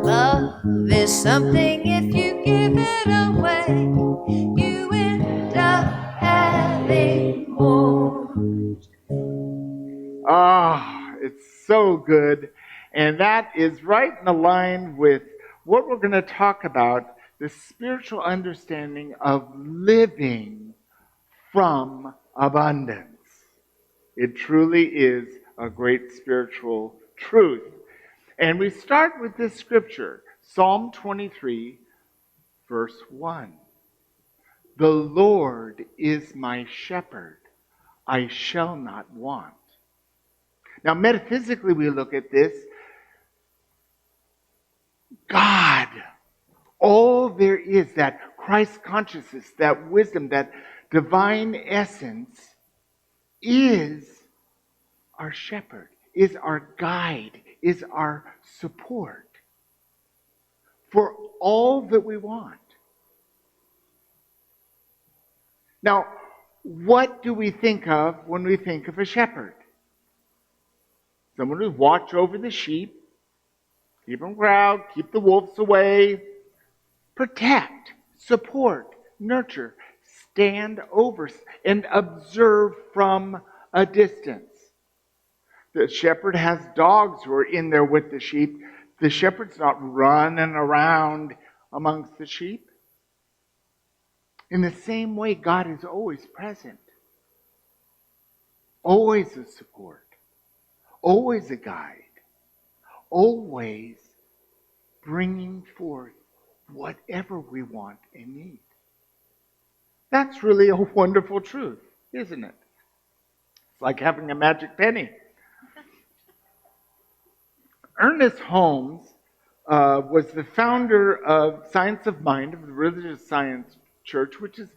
Love is something if you give it away, you end up having more. Ah, it's so good. And that is right in the line with what we're going to talk about, the spiritual understanding of living from abundance. It truly is a great spiritual truth. And we start with this scripture, Psalm 23, verse 1. The Lord is my shepherd, I shall not want. Now, metaphysically, we look at this. God, all there is, that Christ consciousness, that wisdom, that divine essence, is our shepherd, is our guide, is our support for all that we want. Now, what do we think of when we think of a shepherd? Someone who watch over the sheep, keep them crowd, keep the wolves away, protect, support, nurture, stand over, and observe from a distance. The shepherd has dogs who are in there with the sheep. The shepherd's not running around amongst the sheep. In the same way, God is always present, always a support, always a guide, always bringing forth whatever we want and need. That's really a wonderful truth, isn't it? It's like having a magic penny. Ernest Holmes was the founder of Science of Mind, of the Religious Science Church, which is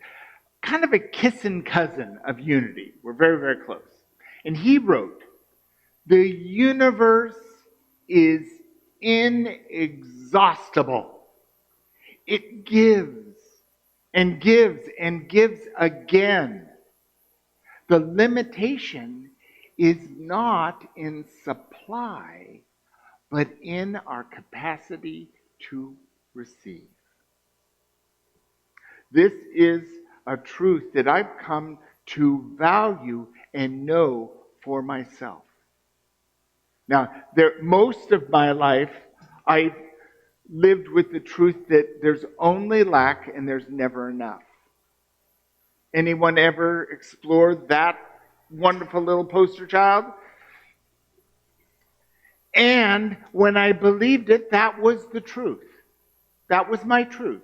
kind of a kissing cousin of Unity. We're very, very close. And he wrote, "The universe is inexhaustible. It gives and gives and gives again. The limitation is not in supply, but in our capacity to receive." This is a truth that I've come to value and know for myself. Now, most of my life, I've lived with the truth that there's only lack and there's never enough. Anyone ever explored that wonderful little poster child? And when I believed it, that was the truth. That was my truth.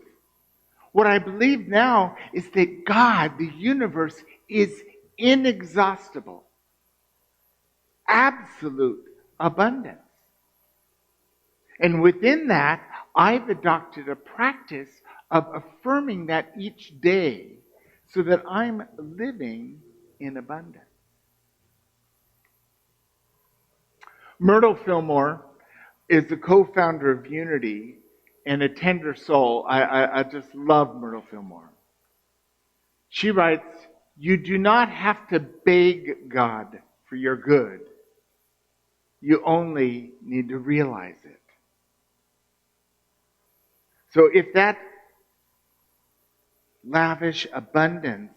What I believe now is that God, the universe, is inexhaustible. Absolute abundance. And within that, I've adopted a practice of affirming that each day so that I'm living in abundance. Myrtle Fillmore is the co-founder of Unity and a tender soul. I just love Myrtle Fillmore. She writes, "You do not have to beg God for your good. You only need to realize it." So if that lavish abundance,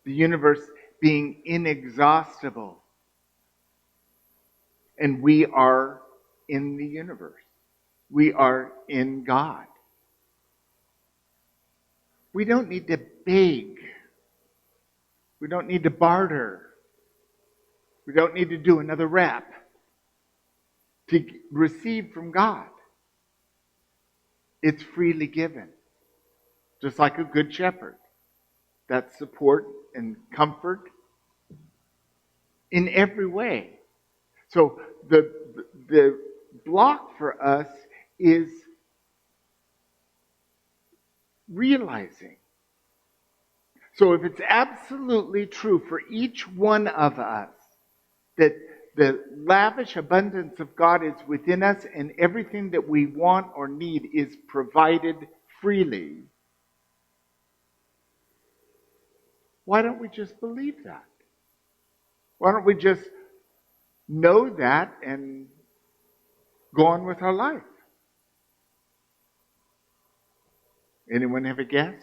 the universe being inexhaustible, and we are in the universe, we are in God. We don't need to beg. We don't need to barter. We don't need to do another rep to receive from God. It's freely given. Just like a good shepherd. That support and comfort in every way. So the block for us is realizing. So if it's absolutely true for each one of us that the lavish abundance of God is within us and everything that we want or need is provided freely, why don't we just believe that? Why don't we just know that and go on with our life? Anyone have a guess?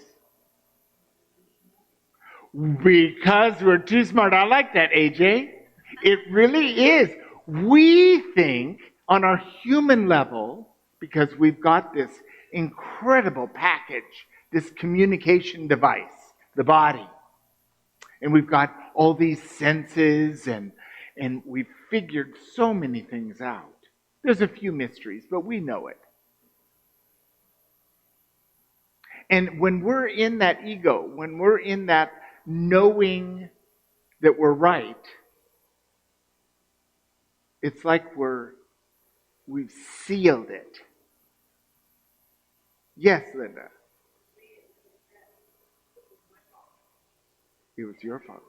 Because we're too smart. I like that, AJ. It really is. We think on our human level, because we've got this incredible package, this communication device, the body, and we've got all these senses, and we've figured so many things out. There's a few mysteries, but we know it. And when we're in that ego, when we're in that knowing that we're right, it's like we've sealed it. Yes, Linda. It was your fault.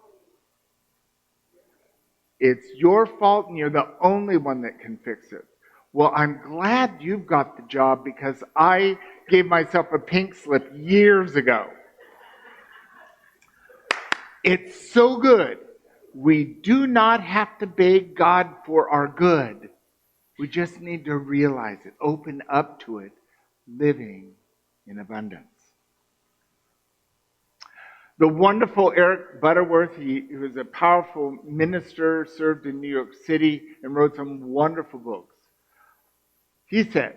It's your fault, and you're the only one that can fix it. Well, I'm glad you've got the job because I gave myself a pink slip years ago. It's so good. We do not have to beg God for our good. We just need to realize it, open up to it, living in abundance. The wonderful Eric Butterworth, he was a powerful minister, served in New York City, and wrote some wonderful books. He says,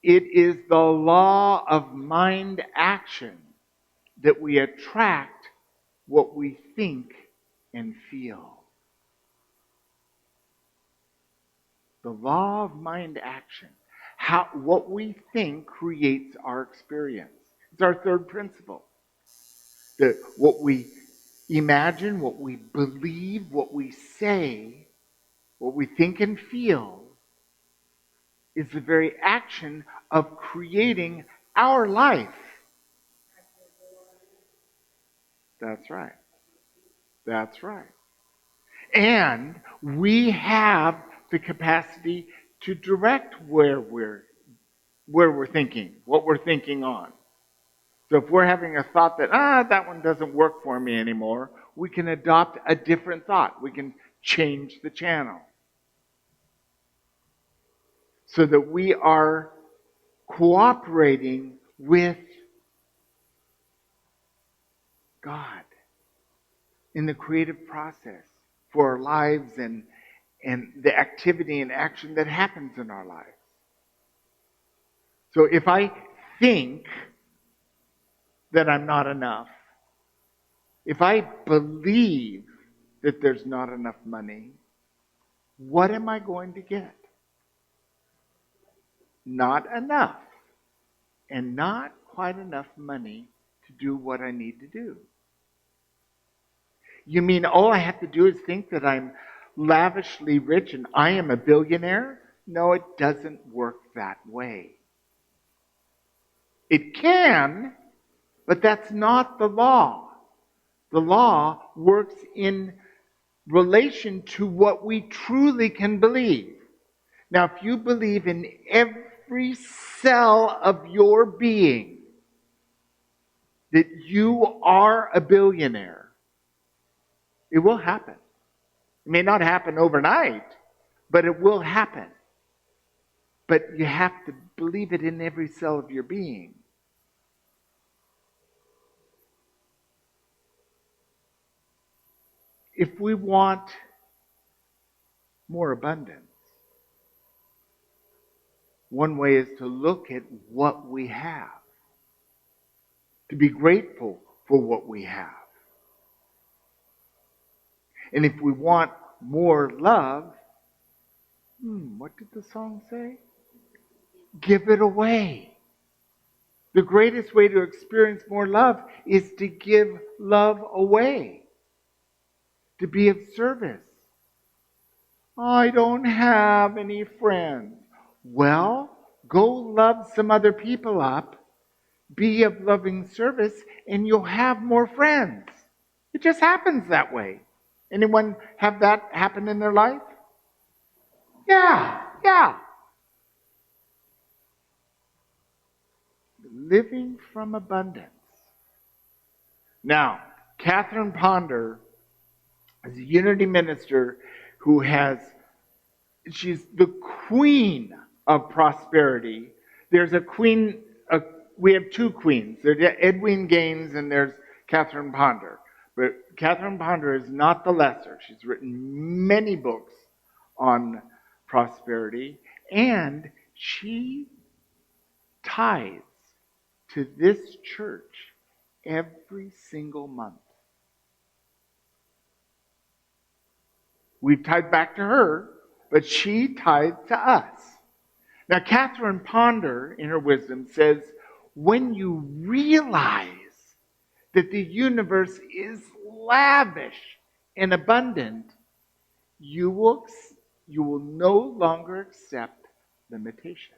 it is the law of mind action that we attract what we think and feel. The law of mind action. What we think creates our experience. It's our third principle. What we imagine, what we believe, what we say, what we think and feel is the very action of creating our life. That's right. That's right. And we have the capacity to direct where we're thinking, what we're thinking on. So if we're having a thought that, that one doesn't work for me anymore, we can adopt a different thought. We can change the channel. So that we are cooperating with God in the creative process for our lives and the activity and action that happens in our lives. So if I think that I'm not enough, if I believe that there's not enough money, what am I going to get? Not enough. And not quite enough money to do what I need to do. You mean all I have to do is think that I'm lavishly rich and I am a billionaire? No, it doesn't work that way. It can, but that's not the law. The law works in relation to what we truly can believe. Now, if you believe in every cell of your being that you are a billionaire, it will happen. It may not happen overnight, but it will happen. But you have to believe it in every cell of your being. If we want more abundance, one way is to look at what we have, to be grateful for what we have. And if we want more love, what did the song say? Give it away. The greatest way to experience more love is to give love away, to be of service. I don't have any friends. Well, go love some other people up, be of loving service, and you'll have more friends. It just happens that way. Anyone have that happen in their life? Yeah. Living from abundance. Now, Catherine Ponder is a Unity minister who she's the queen of prosperity. There's a queen, we have two queens. There's Edwin Gaines and there's Catherine Ponder. But Catherine Ponder is not the lesser. She's written many books on prosperity, and she tithes to this church every single month. We've tithed back to her, but she tithed to us. Now, Catherine Ponder, in her wisdom, says, when you realize that the universe is lavish and abundant, you will no longer accept limitation.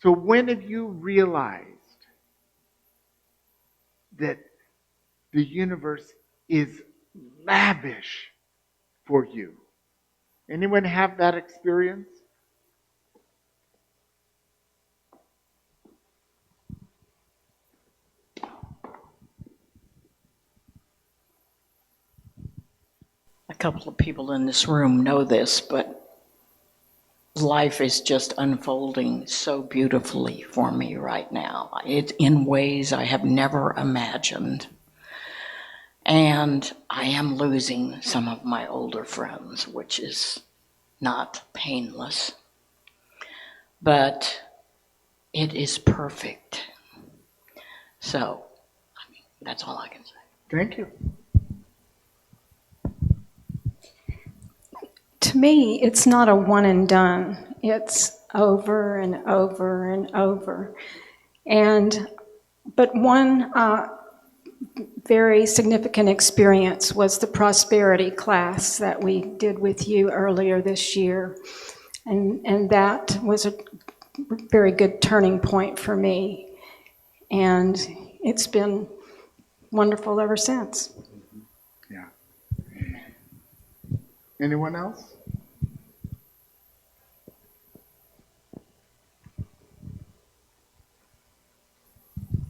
So when have you realized that the universe is lavish for you? Anyone have that experience? A couple of people in this room know this, but life is just unfolding so beautifully for me right now. It's in ways I have never imagined. And I am losing some of my older friends, which is not painless. But it is perfect. So, that's all I can say. Thank you. To me, it's not a one and done. It's over and over and over. But one very significant experience was the prosperity class that we did with you earlier this year. And that was a very good turning point for me. And it's been wonderful ever since. Yeah. Anyone else?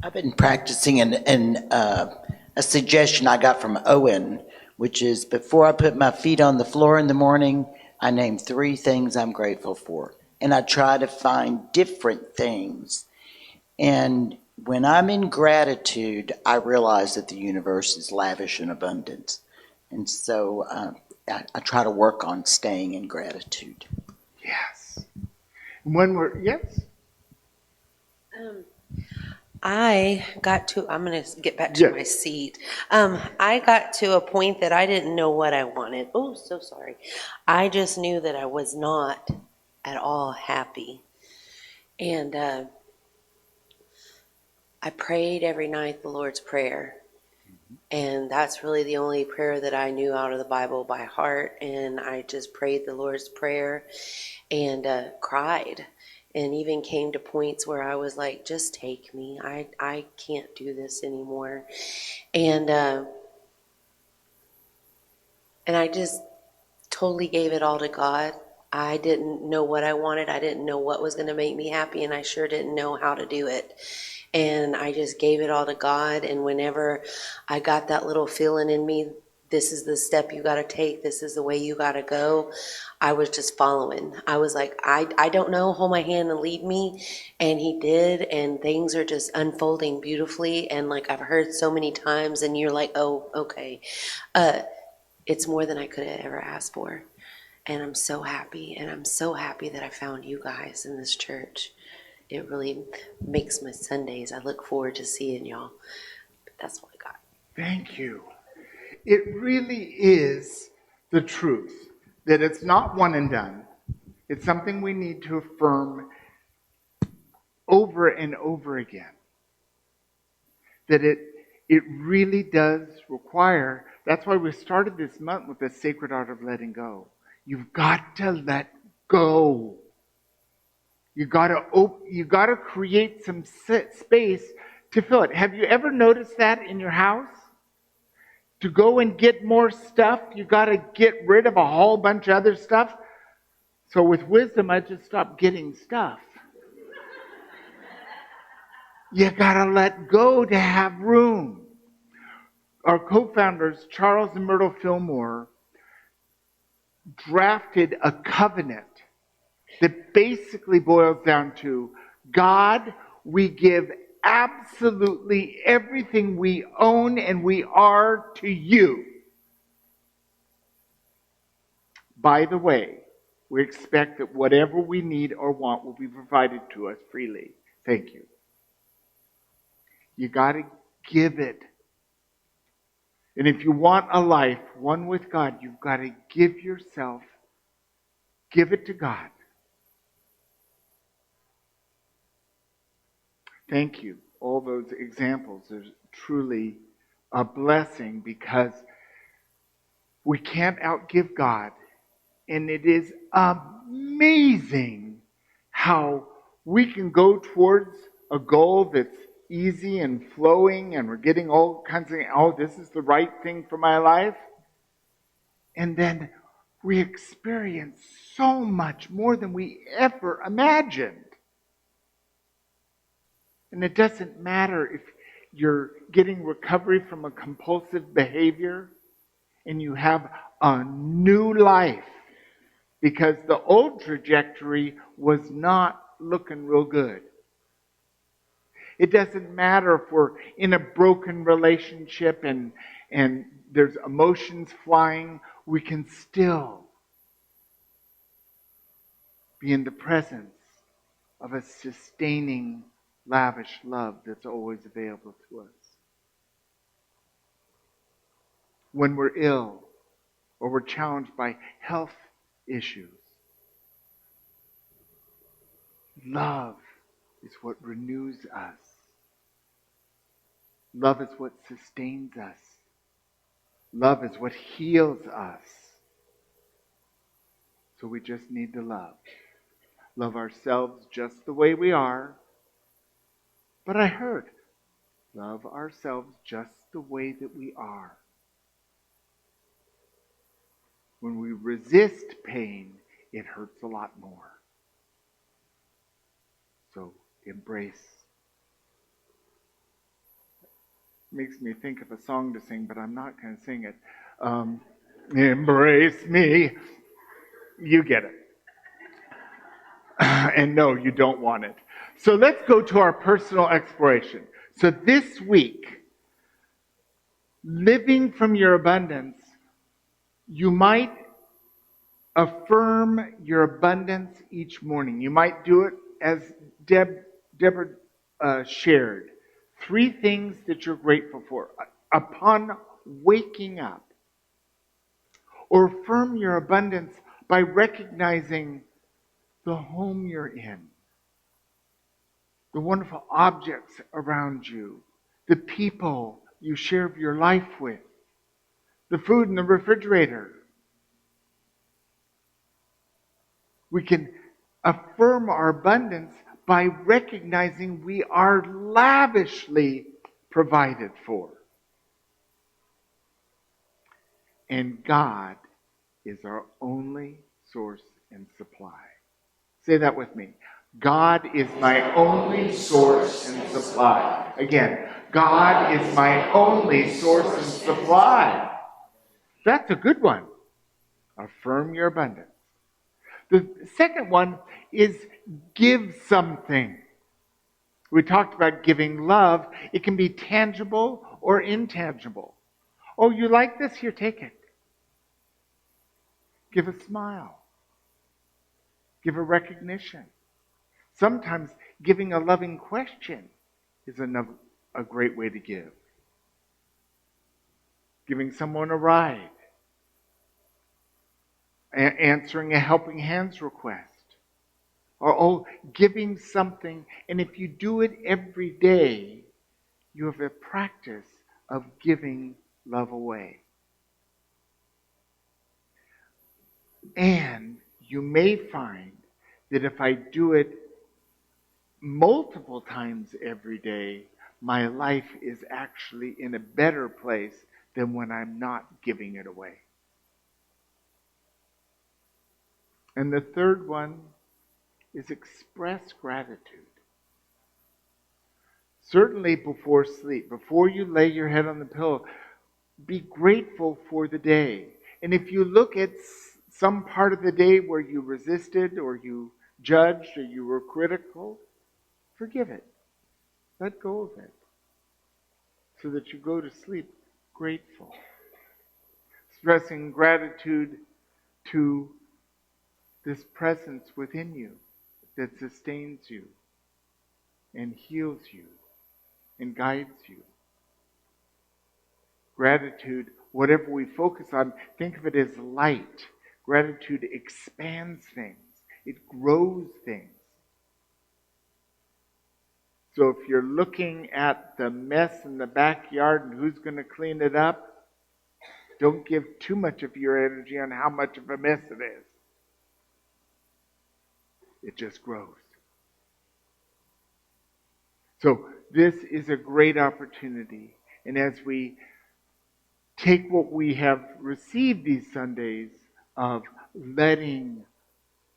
I've been practicing a suggestion I got from Owen, which is before I put my feet on the floor in the morning, I name 3 things I'm grateful for. And I try to find different things. And when I'm in gratitude, I realize that the universe is lavish and abundant. And so I try to work on staying in gratitude. Yes. Yes? I'm going to get back to my seat. I got to a point that I didn't know what I wanted. Oh, so sorry. I just knew that I was not at all happy. And I prayed every night the Lord's Prayer. And that's really the only prayer that I knew out of the Bible by heart. And I just prayed the Lord's Prayer and cried. And even came to points where I was like, just take me. I can't do this anymore. And I just totally gave it all to God. I didn't know what I wanted. I didn't know what was going to make me happy, and I sure didn't know how to do it. And I just gave it all to God. And whenever I got that little feeling in me, this is the step you got to take, this is the way you got to go, I was just following. I was like, I don't know, hold my hand and lead me. And he did, and things are just unfolding beautifully. And like I've heard so many times, and you're like, oh, okay. It's more than I could have ever asked for. And I'm so happy, and I'm so happy that I found you guys in this church. It really makes my Sundays. I look forward to seeing y'all. But that's all I got. Thank you. It really is the truth that it's not one and done. It's something we need to affirm over and over again. That it really does require, that's why we started this month with the sacred art of letting go. You've got to let go. You got to create some space to fill it. Have you ever noticed that in your house? To go and get more stuff, you got to get rid of a whole bunch of other stuff. So with wisdom, I just stopped getting stuff. You got to let go to have room. Our co-founders, Charles and Myrtle Fillmore, drafted a covenant that basically boils down to, God, we give absolutely everything we own and we are to you. By the way, we expect that whatever we need or want will be provided to us freely. Thank you. You got to give it. And if you want a life, one with God, you've got to give yourself, give it to God. Thank you. All those examples are truly a blessing because we can't outgive God. And it is amazing how we can go towards a goal that's easy and flowing and we're getting all kinds of, oh, this is the right thing for my life. And then we experience so much more than we ever imagined. And it doesn't matter if you're getting recovery from a compulsive behavior and you have a new life because the old trajectory was not looking real good. It doesn't matter if we're in a broken relationship and there's emotions flying, we can still be in the presence of a sustaining, lavish love that's always available to us. When we're ill or we're challenged by health issues, love is what renews us. Love is what sustains us. Love is what heals us. So we just need to love. Love ourselves just the way we are. But I heard, love ourselves just the way that we are. When we resist pain, it hurts a lot more. So embrace. Makes me think of a song to sing, but I'm not going to sing it. Embrace me. You get it. And no, you don't want it. So let's go to our personal exploration. So this week, living from your abundance, you might affirm your abundance each morning. You might do it as Deborah shared. 3 things that you're grateful for upon waking up. Or affirm your abundance by recognizing the home you're in, the wonderful objects around you, the people you share your life with, the food in the refrigerator. We can affirm our abundance by recognizing we are lavishly provided for. And God is our only source and supply. Say that with me. God is my only source and supply. Again, God is my only source and supply. That's a good one. Affirm your abundance. The second one is give something. We talked about giving love. It can be tangible or intangible. Oh, you like this? Here, take it. Give a smile. Give a recognition. Sometimes giving a loving question is a great way to give. Giving someone a ride. Answering a helping hands request. Or giving something. And if you do it every day, you have a practice of giving love away. And you may find that if I do it multiple times every day, my life is actually in a better place than when I'm not giving it away. And the third one is express gratitude. Certainly before sleep, before you lay your head on the pillow, be grateful for the day. And if you look at some part of the day where you resisted or you judged or you were critical, forgive it. Let go of it so that you go to sleep grateful. Expressing gratitude to this presence within you that sustains you and heals you and guides you. Gratitude, whatever we focus on, think of it as light. Gratitude expands things. It grows things. So if you're looking at the mess in the backyard and who's going to clean it up, don't give too much of your energy on how much of a mess it is. It just grows. So this is a great opportunity. And as we take what we have received these Sundays of letting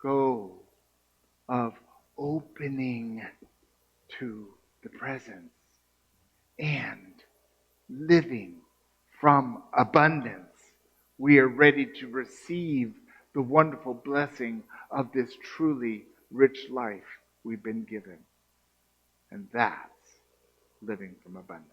go, of opening to the presence, and living from abundance, we are ready to receive the wonderful blessing of this truly rich life we've been given. And that's living from abundance.